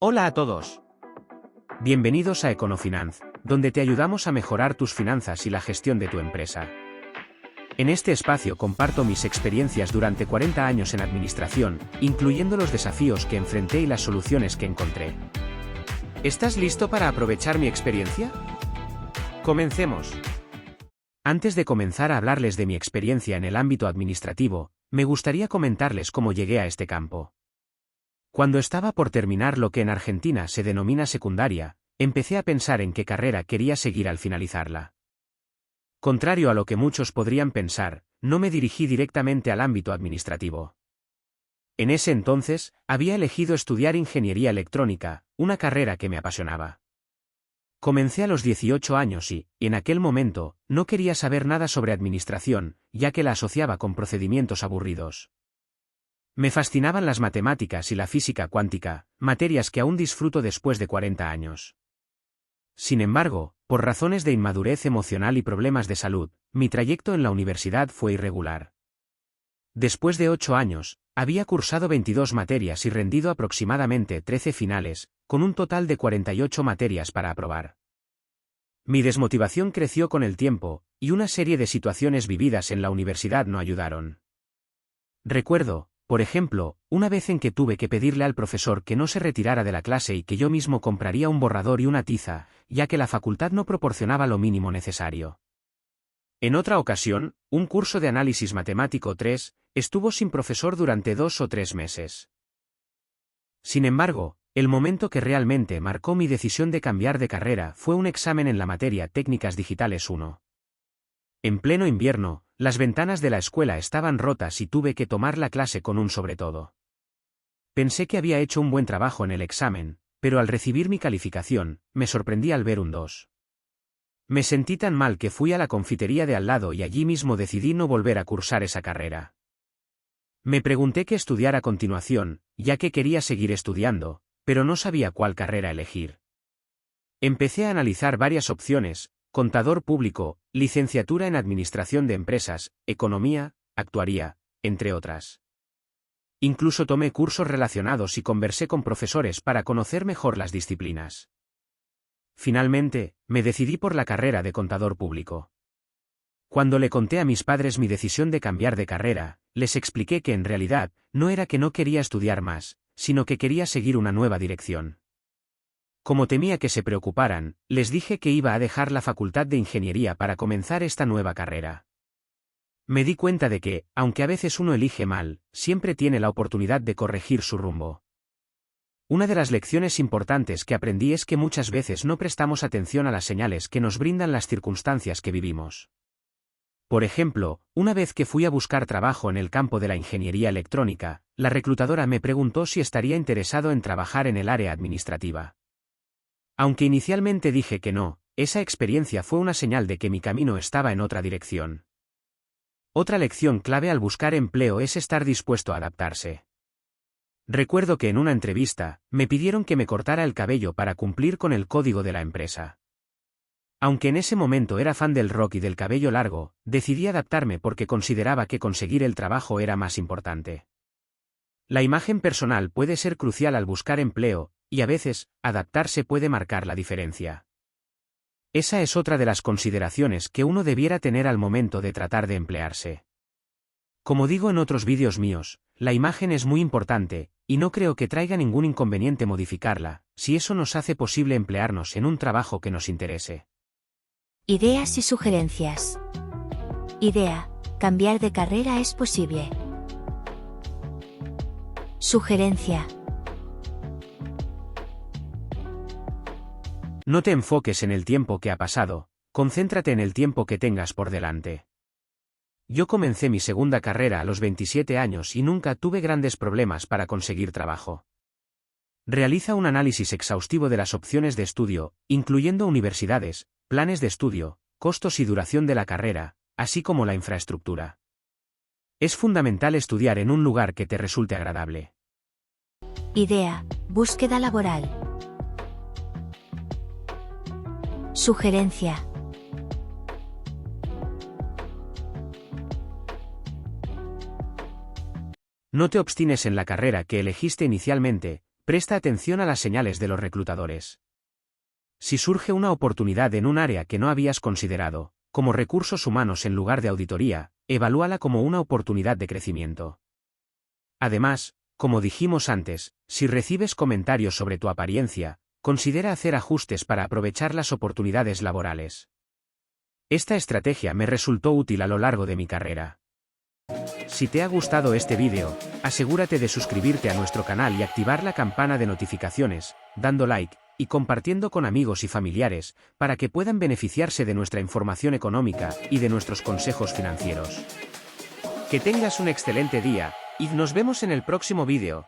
Hola a todos. Bienvenidos a Econofinance, donde te ayudamos a mejorar tus finanzas y la gestión de tu empresa. En este espacio comparto mis experiencias durante 40 años en administración, incluyendo los desafíos que enfrenté y las soluciones que encontré. ¿Estás listo para aprovechar mi experiencia? Comencemos. Antes de comenzar a hablarles de mi experiencia en el ámbito administrativo, me gustaría comentarles cómo llegué a este campo. Cuando estaba por terminar lo que en Argentina se denomina secundaria, empecé a pensar en qué carrera quería seguir al finalizarla. Contrario a lo que muchos podrían pensar, no me dirigí directamente al ámbito administrativo. En ese entonces, había elegido estudiar ingeniería electrónica, una carrera que me apasionaba. Comencé a los 18 años y, en aquel momento, no quería saber nada sobre administración, ya que la asociaba con procedimientos aburridos. Me fascinaban las matemáticas y la física cuántica, materias que aún disfruto después de 40 años. Sin embargo, por razones de inmadurez emocional y problemas de salud, mi trayecto en la universidad fue irregular. Después de 8 años, había cursado 22 materias y rendido aproximadamente 13 finales, con un total de 48 materias para aprobar. Mi desmotivación creció con el tiempo, y una serie de situaciones vividas en la universidad no ayudaron. Recuerdo, por ejemplo, una vez en que tuve que pedirle al profesor que no se retirara de la clase y que yo mismo compraría un borrador y una tiza, ya que la facultad no proporcionaba lo mínimo necesario. En otra ocasión, un curso de análisis matemático 3, estuvo sin profesor durante 2 o 3 meses. Sin embargo, el momento que realmente marcó mi decisión de cambiar de carrera fue un examen en la materia Técnicas Digitales 1. En pleno invierno, las ventanas de la escuela estaban rotas y tuve que tomar la clase con un sobretodo. Pensé que había hecho un buen trabajo en el examen, pero al recibir mi calificación, me sorprendí al ver un 2. Me sentí tan mal que fui a la confitería de al lado y allí mismo decidí no volver a cursar esa carrera. Me pregunté qué estudiar a continuación, ya que quería seguir estudiando, pero no sabía cuál carrera elegir. Empecé a analizar varias opciones: contador público, licenciatura en administración de empresas, economía, actuaría, entre otras. Incluso tomé cursos relacionados y conversé con profesores para conocer mejor las disciplinas. Finalmente, me decidí por la carrera de contador público. Cuando le conté a mis padres mi decisión de cambiar de carrera, les expliqué que en realidad, no era que no quería estudiar más, sino que quería seguir una nueva dirección. Como temía que se preocuparan, les dije que iba a dejar la facultad de ingeniería para comenzar esta nueva carrera. Me di cuenta de que, aunque a veces uno elige mal, siempre tiene la oportunidad de corregir su rumbo. Una de las lecciones importantes que aprendí es que muchas veces no prestamos atención a las señales que nos brindan las circunstancias que vivimos. Por ejemplo, una vez que fui a buscar trabajo en el campo de la ingeniería electrónica, la reclutadora me preguntó si estaría interesado en trabajar en el área administrativa. Aunque inicialmente dije que no, esa experiencia fue una señal de que mi camino estaba en otra dirección. Otra lección clave al buscar empleo es estar dispuesto a adaptarse. Recuerdo que en una entrevista, me pidieron que me cortara el cabello para cumplir con el código de la empresa. Aunque en ese momento era fan del rock y del cabello largo, decidí adaptarme porque consideraba que conseguir el trabajo era más importante. La imagen personal puede ser crucial al buscar empleo, y a veces, adaptarse puede marcar la diferencia. Esa es otra de las consideraciones que uno debiera tener al momento de tratar de emplearse. Como digo en otros vídeos míos, la imagen es muy importante, y no creo que traiga ningún inconveniente modificarla, si eso nos hace posible emplearnos en un trabajo que nos interese. Ideas y sugerencias. Idea: cambiar de carrera es posible. Sugerencia: no te enfoques en el tiempo que ha pasado, concéntrate en el tiempo que tengas por delante. Yo comencé mi segunda carrera a los 27 años y nunca tuve grandes problemas para conseguir trabajo. Realiza un análisis exhaustivo de las opciones de estudio, incluyendo universidades, planes de estudio, costos y duración de la carrera, así como la infraestructura. Es fundamental estudiar en un lugar que te resulte agradable. Idea: búsqueda laboral. Sugerencia: no te obstines en la carrera que elegiste inicialmente, Presta atención a las señales de los reclutadores. Si surge una oportunidad en un área que no habías considerado, como recursos humanos en lugar de auditoría, evalúala como una oportunidad de crecimiento. Además, como dijimos antes, si recibes comentarios sobre tu apariencia, considera hacer ajustes para aprovechar las oportunidades laborales. Esta estrategia me resultó útil a lo largo de mi carrera. Si te ha gustado este vídeo, asegúrate de suscribirte a nuestro canal y activar la campana de notificaciones, dando like y compartiendo con amigos y familiares, para que puedan beneficiarse de nuestra información económica y de nuestros consejos financieros. Que tengas un excelente día, y nos vemos en el próximo vídeo.